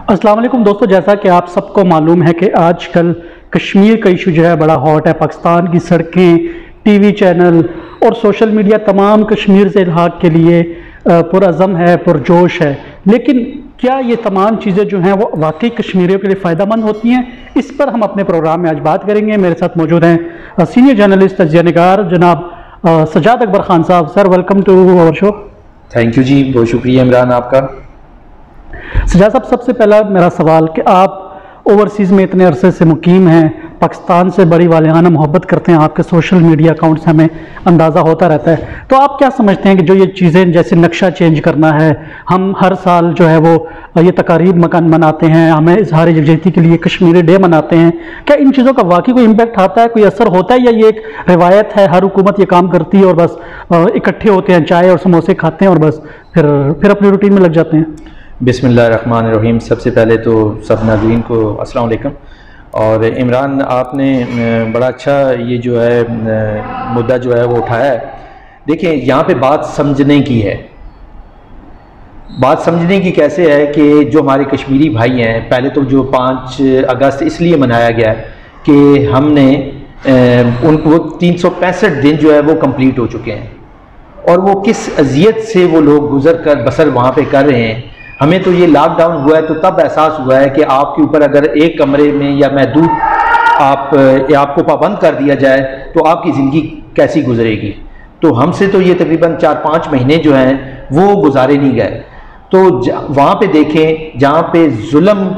अस्सलाम वालेकुम दोस्तों, जैसा कि आप सबको मालूम है कि आजकल कश्मीर का इशू जो है बड़ा हॉट है। पाकिस्तान की सड़कें, टीवी चैनल और सोशल मीडिया तमाम कश्मीर से इल्हाक के लिए पुरअज़म है, पुरजोश है। लेकिन क्या ये तमाम चीज़ें जो हैं वो वाकई कश्मीरियों के लिए फ़ायदेमंद होती हैं? इस पर हम अपने प्रोग्राम में आज बात करेंगे। मेरे साथ मौजूद हैं सीनियर जर्नलिस्ट तजिया निगार जनाब सजाद अकबर खान साहब। Sir, welcome to our show. Thank you ji, बहुत शुक्रिया इमरान आपका। सजाद साहब, सबसे पहला मेरा सवाल कि आप ओवरसीज़ में इतने अरसे से मुकीम हैं, पाकिस्तान से बड़ी वालियाना मोहब्बत करते हैं, आपके सोशल मीडिया अकाउंट से हमें अंदाज़ा होता रहता है। तो आप क्या समझते हैं कि जो ये चीज़ें जैसे नक्शा चेंज करना है, हम हर साल जो है वो ये तकारीब मकान मनाते हैं, हमें इजहार यकजहती के लिए कश्मीरी डे मनाते हैं, क्या इन चीज़ों का वाकई कोई इम्पैक्ट आता है, कोई असर होता है, या ये एक रिवायत है, हर हुकूमत ये काम करती है और बस इकट्ठे होते हैं, चाय और समोसे खाते हैं और बस फिर अपनी रूटीन में लग जाते हैं? बिस्मिल्लाहिर्रहमानिर्रहीम। सबसे पहले तो सब नाज़रीन को अस्सलाम वालेकुम। और इमरान, आपने बड़ा अच्छा ये जो है मुद्दा जो है वो उठाया है। देखिए, यहाँ पे बात समझने की है। बात समझने की कैसे है कि जो हमारे कश्मीरी भाई हैं, पहले तो जो 5 अगस्त इसलिए मनाया गया है कि हमने उनको 365 दिन जो है वो कंप्लीट हो चुके हैं, और वो किस अजियत से वो लोग गुजर कर बसर वहाँ पे कर रहे हैं। हमें तो ये लॉकडाउन हुआ है तो तब एहसास हुआ है कि आपके ऊपर अगर एक कमरे में या महदूद आपको पाबंद कर दिया जाए तो आपकी ज़िंदगी कैसी गुजरेगी। तो हमसे तो ये तकरीबन 4-5 महीने जो हैं वो गुजारे नहीं गए। तो वहाँ पे देखें जहाँ पे जुल्म,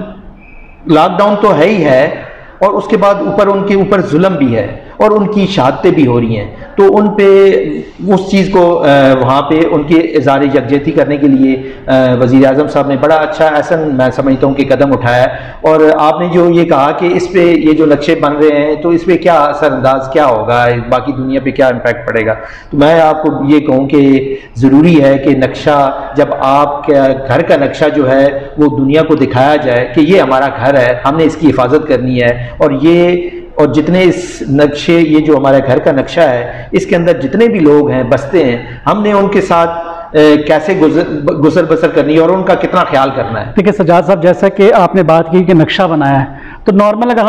लॉकडाउन तो है ही है और उसके बाद ऊपर उनके ऊपर जुल्म भी है और उनकी शहादतें भी हो रही हैं। तो उन पे उस चीज़ को वहाँ पे उनके इज़हार यकजहती करने के लिए वज़ीर आज़म साहब ने बड़ा अच्छा ऐसा मैं समझता हूँ कि कदम उठाया है। और आपने जो ये कहा कि इस पे ये जो नक्शे बन रहे हैं तो इस पर क्या असरअंदाज क्या होगा, बाकी दुनिया पे क्या इम्पैक्ट पड़ेगा, तो मैं आपको ये कहूँ कि ज़रूरी है कि नक्शा, जब आपके घर का नक्शा जो है वो दुनिया को दिखाया जाए कि ये हमारा घर है, हमने इसकी हिफाजत करनी है। और जितने इस नक्शे, ये जो हमारे घर का नक्शा है, इसके अंदर जितने भी लोग हैं, बसते हैं, हमने उनके साथ कैसे गुजर बसर करनी है और उनका कितना ख्याल करना है। ठीक है सजाद साहब, जैसा कि आपने बात की कि नक्शा बनाया है, तो नॉर्मल अगर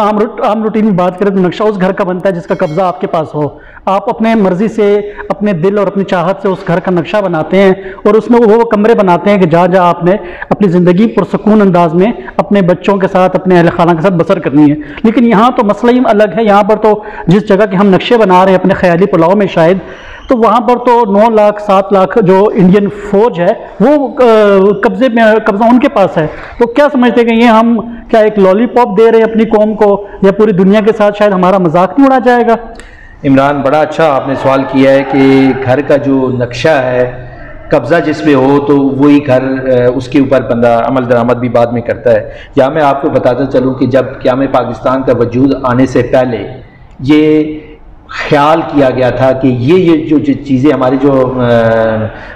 आम रूटीन में बात करें तो नक्शा उस घर का बनता है जिसका कब्जा आपके पास हो। आप अपने मर्जी से, अपने दिल और अपनी चाहत से उस घर का नक्शा बनाते हैं और उसमें वो कमरे बनाते हैं कि जहाँ जहाँ आपने अपनी ज़िंदगी पुरसकून अंदाज में अपने बच्चों के साथ, अपने अहल खाना के साथ बसर करनी है। लेकिन यहाँ तो मसला ही अलग है। यहाँ पर तो जिस जगह के हम नक्शे बना रहे हैं अपने ख्याली पुलाव में शायद, तो वहाँ पर तो 9 लाख 7 लाख जो इंडियन फौज है वो कब्जा उनके पास है। तो क्या समझते हैं कि ये हम क्या एक लॉलीपॉप दे रहे हैं अपनी कौम को, या पूरी दुनिया के साथ शायद हमारा मजाक नहीं उड़ा जाएगा? इमरान, बड़ा अच्छा आपने सवाल किया है कि घर का जो नक्शा है, कब्ज़ा जिस पे हो तो वही घर, उसके ऊपर बंदा अमल दरामद भी बाद में करता है। या मैं आपको बताता चलूँ कि जब क़याम पाकिस्तान का वजूद आने से पहले ये ख्याल किया गया था कि ये जो चीज़ें हमारे जो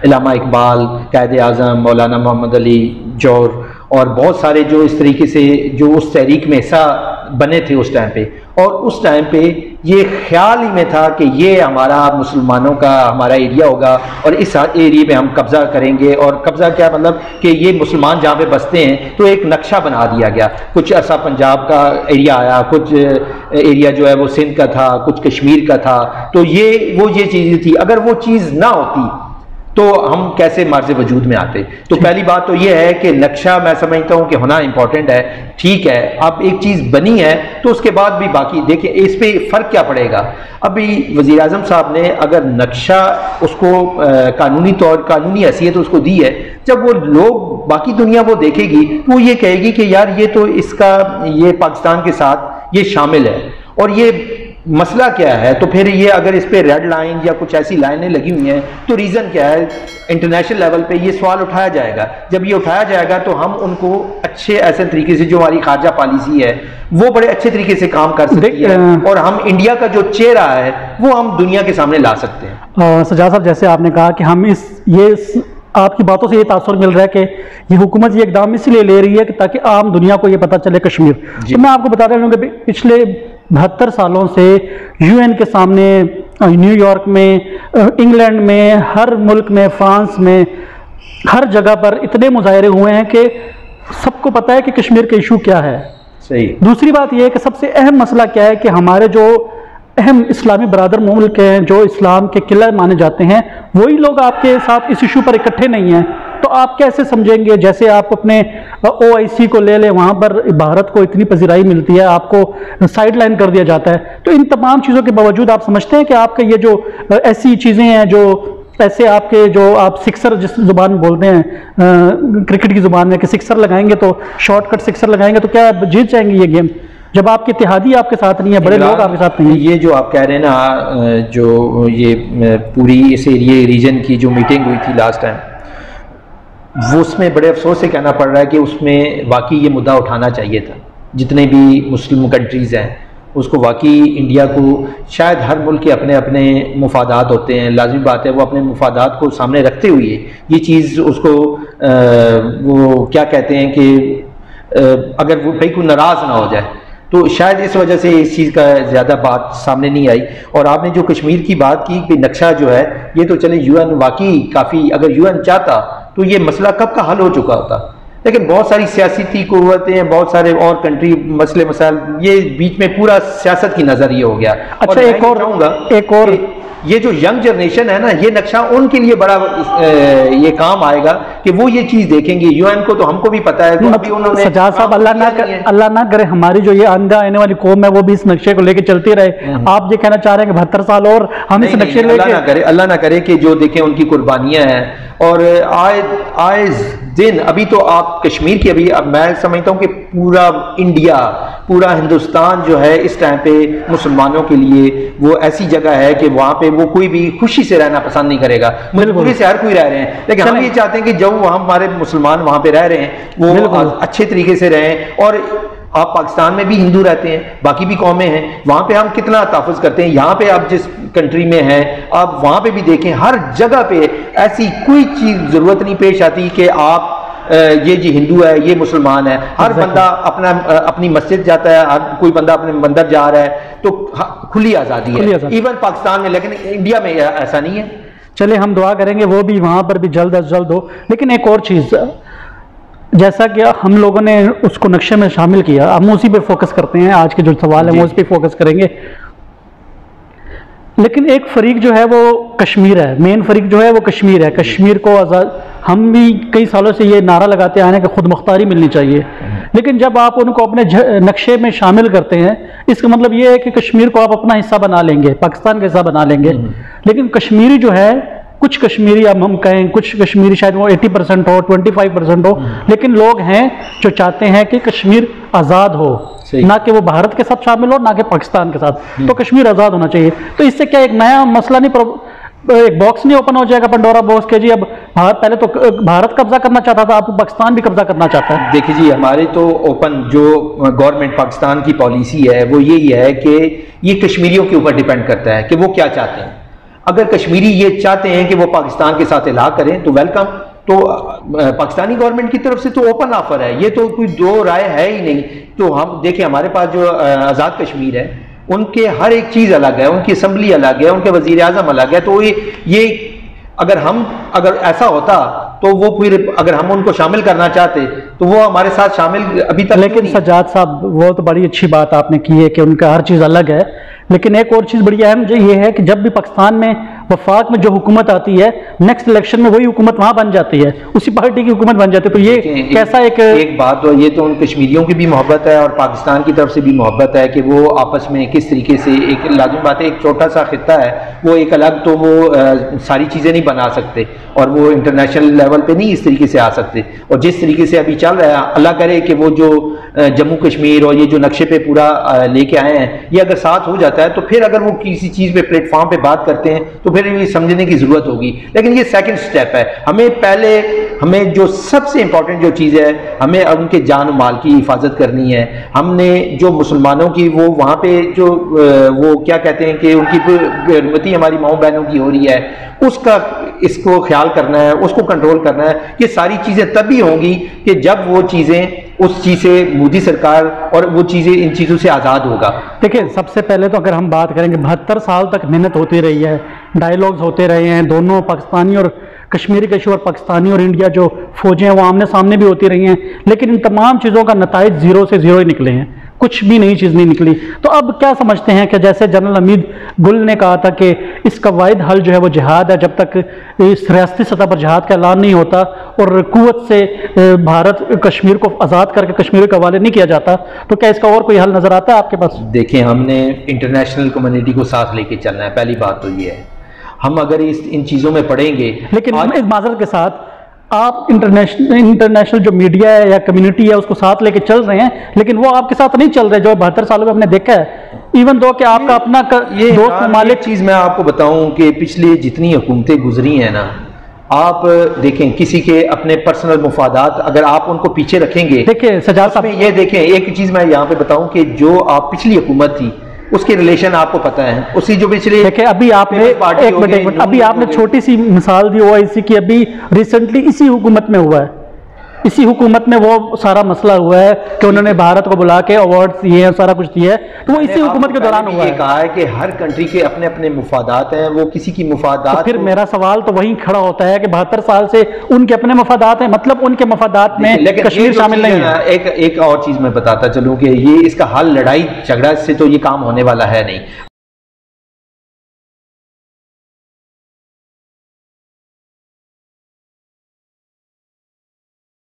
इल्लामा इकबाल, कायद आज़म, मौलाना मोहम्मद अली जौहर और बहुत सारे जो इस तरीके से जो उस तहरीक में हिस्सा बने थे उस टाइम पे, और उस टाइम पे ये ख्याल ही में था कि ये हमारा मुसलमानों का हमारा एरिया होगा और इस एरिया पे हम कब्ज़ा करेंगे। और कब्ज़ा क्या मतलब कि ये मुसलमान जहाँ पे बसते हैं, तो एक नक्शा बना दिया गया। कुछ अरसा पंजाब का एरिया आया, कुछ एरिया जो है वो सिंध का था, कुछ कश्मीर का था। तो ये चीज़ थी। अगर वो चीज़ ना होती तो हम कैसे मार्ज़ वजूद में आते। तो पहली बात तो ये है कि नक्शा मैं समझता हूँ कि होना इंपॉर्टेंट है। ठीक है, अब एक चीज़ बनी है तो उसके बाद भी बाकी देखिए इस पे फ़र्क क्या पड़ेगा। अभी वज़ीर आज़म साहब ने अगर नक्शा उसको कानूनी हैसियत उसको दी है, जब वो लोग बाकी दुनिया वो देखेगी तो वो ये कहेगी कि यार ये तो ये पाकिस्तान के साथ ये शामिल है और ये मसला क्या है। तो फिर ये अगर इस पे रेड लाइन या कुछ ऐसी लाइनें लगी हुई हैं तो रीज़न क्या है। इंटरनेशनल लेवल पे ये सवाल उठाया जाएगा। जब ये उठाया जाएगा तो हम उनको अच्छे ऐसे तरीके से, जो हमारी खारजा पॉलिसी है वो बड़े अच्छे तरीके से काम कर सकते हैं और हम इंडिया का जो चेहरा है वो हम दुनिया के सामने ला सकते हैं। सजाद साहब, जैसे आपने कहा कि हम आपकी बातों से ये तासुर मिल रहा है कि ये हुकूमत ये इकदाम इसलिए ले रही है कि ताकि आम दुनिया को ये पता चले कश्मीर। तो मैं आपको बता रहा हूँ कि पिछले 72 सालों से यूएन के सामने, न्यूयॉर्क में, इंग्लैंड में, हर मुल्क में, फ्रांस में, हर जगह पर इतने मुजाहरे हुए हैं कि सबको पता है कि कश्मीर का इशू क्या है। सही। दूसरी बात यह है कि सबसे अहम मसला क्या है कि हमारे जो अहम इस्लामी बरादर मुल्क हैं, जो इस्लाम के किला माने जाते हैं, वही लोग आपके साथ इस इशू पर इकट्ठे नहीं हैं। तो आप कैसे समझेंगे? जैसे आप अपने OIC को ले लें, वहाँ पर भारत को इतनी पजीराई मिलती है, आपको साइड लाइन कर दिया जाता है। तो इन तमाम चीज़ों के बावजूद आप समझते हैं कि आपके ये जो ऐसी चीज़ें हैं, जो ऐसे आपके जो आप सिक्सर जिस जुबान में बोलते हैं क्रिकेट की जुबान में कि सिक्सर लगाएंगे तो शॉर्टकट सिक्सर लगाएंगे तो क्या जीत जाएंगे ये गेम, जब आपके इत्तेहादी आपके साथ नहीं है, बड़े लोग आपके साथ नहीं है। ये जो आप कह रहे हैं ना, जो ये पूरी इस एरिया रीजन की जो मीटिंग हुई थी लास्ट टाइम, वो उसमें बड़े अफसोस से कहना पड़ रहा है कि उसमें वाकई ये मुद्दा उठाना चाहिए था। जितने भी मुस्लिम कंट्रीज़ हैं उसको वाकई इंडिया को, शायद हर मुल्क के अपने अपने मुफादात होते हैं, लाजमी बात है वो अपने मुफादात को सामने रखते हुए ये चीज़ उसको वो क्या कहते हैं कि अगर वो भाई कोई नाराज़ ना हो जाए, तो शायद इस वजह से इस चीज़ का ज़्यादा बात सामने नहीं आई। और आपने जो कश्मीर की बात की कि नक्शा जो है ये तो चले UN वाकई काफ़ी, अगर UN चाहता तो ये मसला कब का हल हो चुका होता, लेकिन बहुत सारी सियासी कुव्वतें, बहुत सारे और कंट्री मसले मसाइल, ये बीच में पूरा सियासत की नजर ये हो गया। अच्छा, एक और ये जो यंग जनरेशन है ना, ये नक्शा उनके लिए बड़ा ये काम आएगा कि वो ये चीज देखेंगे। UN को तो हमको भी पता है, अभी उन्होंने सजाद साहब अल्लाह ना करे हमारी जो ये आने वाली कौम है वो भी इस नक्शे को लेकर चलती रहे। आप ये कहना चाह रहे हैं कि 72 साल और हम इस नक्शे लेके, अल्लाह ना करे कि जो देखें उनकी कुर्बानियां हैं। और आए दिन अभी तो आप कश्मीर की, अभी अब मैं समझता हूँ कि पूरा इंडिया, पूरा हिंदुस्तान जो है इस टाइम पे मुसलमानों के लिए वो ऐसी जगह है कि वहाँ पे वो कोई भी खुशी से रहना पसंद नहीं करेगा। मजबूरी से हर कोई रह रहे हैं, लेकिन हम ये चाहते हैं कि जब हमारे मुसलमान वहाँ पे रह रहे हैं वो अच्छे तरीके से रहें। और आप पाकिस्तान में भी हिंदू रहते हैं, बाकी भी कौमें हैं, वहाँ पे हम कितना तहफ़्फ़ुज़ करते हैं। यहाँ पे आप जिस कंट्री में हैं आप वहाँ पे भी देखें, हर जगह पे ऐसी कोई चीज़ ज़रूरत नहीं पेश आती कि आप ये जी हिंदू है ये मुसलमान है। हर बंदा अपनी मस्जिद जाता है, हर कोई बंदा अपने मंदिर जा रहा है, तो खुली आज़ादी है इवन पाकिस्तान में, लेकिन इंडिया में ऐसा नहीं है। चलिए हम दुआ करेंगे वो भी वहाँ पर भी जल्द अज जल्द हो। लेकिन एक और चीज़, जैसा कि हम लोगों ने उसको नक्शे में शामिल किया, हम उसी पे फोकस करते हैं, आज के जो सवाल है वो उस पर फोकस करेंगे। लेकिन एक फरीक जो है वो कश्मीर है, मेन फरीक जो है वो कश्मीर है। कश्मीर को आज़ाद, हम भी कई सालों से ये नारा लगाते आए हैं कि खुद मुख्तारी मिलनी चाहिए, लेकिन जब आप उनको अपने नक्शे में शामिल करते हैं, इसका मतलब ये है कि कश्मीर को आप अपना हिस्सा बना लेंगे, पाकिस्तान का हिस्सा बना लेंगे। लेकिन कश्मीरी जो है, कुछ कश्मीरी, अब हम कहें कुछ कश्मीरी शायद वो 80% हो, 25% हो, लेकिन लोग हैं जो चाहते हैं कि कश्मीर आज़ाद हो, ना कि वो भारत के साथ शामिल हो, ना कि पाकिस्तान के साथ। तो कश्मीर आज़ाद होना चाहिए। तो इससे क्या एक नया मसला नहीं, एक बॉक्स नहीं ओपन हो जाएगा, पंडोरा बॉक्स के जी अब पहले तो भारत कब्जा करना चाहता था, अब पाकिस्तान भी कब्जा करना चाहता है। देखिए जी, हमारे तो ओपन जो गवर्नमेंट पाकिस्तान की पॉलिसी है वो यही है कि ये कश्मीरियों के ऊपर डिपेंड करता है कि वो क्या चाहते हैं। अगर कश्मीरी ये चाहते हैं कि वो पाकिस्तान के साथ इलाक़ करें तो वेलकम, तो पाकिस्तानी गवर्नमेंट की तरफ से तो ओपन ऑफर है, ये तो कोई दो राय है ही नहीं। तो हम देखिए हमारे पास जो आज़ाद कश्मीर है उनके हर एक चीज़ अलग है, उनकी असम्बली अलग है, उनके वज़ीर आज़म अलग है। तो ये अगर ऐसा होता तो वो फिर अगर हम उनको शामिल करना चाहते तो वो हमारे साथ शामिल अभी तक। लेकिन सजाद साहब वो तो बड़ी अच्छी बात आपने की है कि उनका हर चीज़ अलग है, लेकिन एक और चीज़ बड़ी अहम जो ये है कि जब भी पाकिस्तान में वफाक में जो हुकूमत आती है, नेक्स्ट इलेक्शन में वही हुकूमत वहाँ बन जाती है, उसी पार्टी की हुकूमत बन जाती है। तो ये कैसा एक बात तो ये तो उन कश्मीरियों की भी मोहब्बत है और पाकिस्तान की तरफ से भी मोहब्बत है कि वो आपस में किस तरीके से, एक लाजिम बात है, एक छोटा सा खित्ता है वो एक अलग, तो वो सारी चीज़ें नहीं बना सकते और वो इंटरनेशनल लेवल पे नहीं इस तरीके से आ सकते। और जिस तरीके से अभी चल रहा है, अल्लाह करे कि वो जो जम्मू कश्मीर और ये जो नक्शे पे पूरा लेके आए हैं, ये अगर साथ हो जाता है तो फिर अगर वो किसी चीज़ पे प्लेटफॉर्म पे बात करते हैं तो फिर ये समझने की ज़रूरत होगी। लेकिन ये सेकंड स्टेप है। हमें जो सबसे इंपॉर्टेंट जो चीज़ है, हमें उनके जान और माल की हिफाजत करनी है। हमने जो मुसलमानों की वो वहाँ पे जो वो क्या कहते हैं कि उनकी बेरुमती हमारी माओ बहनों की हो रही है, उसका इसको ख्याल करना है, उसको कंट्रोल करना है। ये सारी चीज़ें तभी होंगी कि जब वो चीज़ें उस चीज़ से मोदी सरकार और वो चीज़ें इन चीज़ों से आज़ाद होगा। देखिए सबसे पहले तो अगर हम बात करेंगे 72 साल तक मेहनत होती रही है, डायलॉग्स होते रहे हैं, दोनों पाकिस्तानी और कश्मीरी के इशू और पाकिस्तानी और इंडिया जो फौजें हैं वो आमने सामने भी होती रही हैं, लेकिन इन तमाम चीज़ों का नताइज ज़ीरो से ज़ीरो ही निकले हैं, कुछ भी नई चीज़ नहीं निकली। तो अब क्या समझते हैं कि जैसे जनरल हमीद गुल ने कहा था कि इसका वाहिद हल जो है वो जिहाद है, जब तक इस रियासती सतह पर जिहाद का ऐलान नहीं होता और कुव्वत से भारत कश्मीर को आज़ाद करके कश्मीर के हवाले नहीं किया जाता, तो क्या इसका और कोई हल नज़र आता है आपके पास? देखिए, हमने इंटरनेशनल कम्युनिटी को साथ लेके चलना है, पहली बात तो ये है। हम अगर इन चीज़ों में पढ़ेंगे, लेकिन इस माजरत के साथ आप इंटरनेशनल जो मीडिया है या कम्युनिटी है उसको साथ लेके चल रहे हैं, लेकिन वो आपके साथ नहीं चल रहे जो 72 सालों में हमने देखा है। इवन दो कि आपका अपना ये दोस्त ममालिक चीज़ मैं आपको बताऊं कि पिछली जितनी हुकूमतें गुजरी हैं ना, आप देखें किसी के अपने पर्सनल मुफादात अगर आप उनको पीछे रखेंगे, देखिए सजाद साहब, ये देखें एक चीज़ मैं यहाँ पे बताऊं कि जो आप पिछली हुकूमत थी उसके रिलेशन आपको पता है, उसी जो पिछले देखिए अभी आपने एक मिनट अभी आपने छोटी सी मिसाल दी ओआईसी की, अभी रिसेंटली इसी हुकूमत में हुआ है, इसी हुकूमत में वो सारा मसला हुआ है कि उन्होंने भारत को बुला के अवार्ड्स दिए हैं, सारा कुछ दिया है, तो वो इसी हुकूमत के दौरान हुआ है। कहा है कि हर कंट्री के अपने अपने मुफादात हैं, वो किसी की मुफादात तो फिर मेरा सवाल तो वहीं खड़ा होता है कि 72 साल से उनके अपने मफादात हैं, मतलब उनके मफादात में कश्मीर शामिल नहीं है। एक और चीज़ मैं बताता चलूँ कि ये इसका हल लड़ाई झगड़ा से तो ये काम होने वाला है नहीं।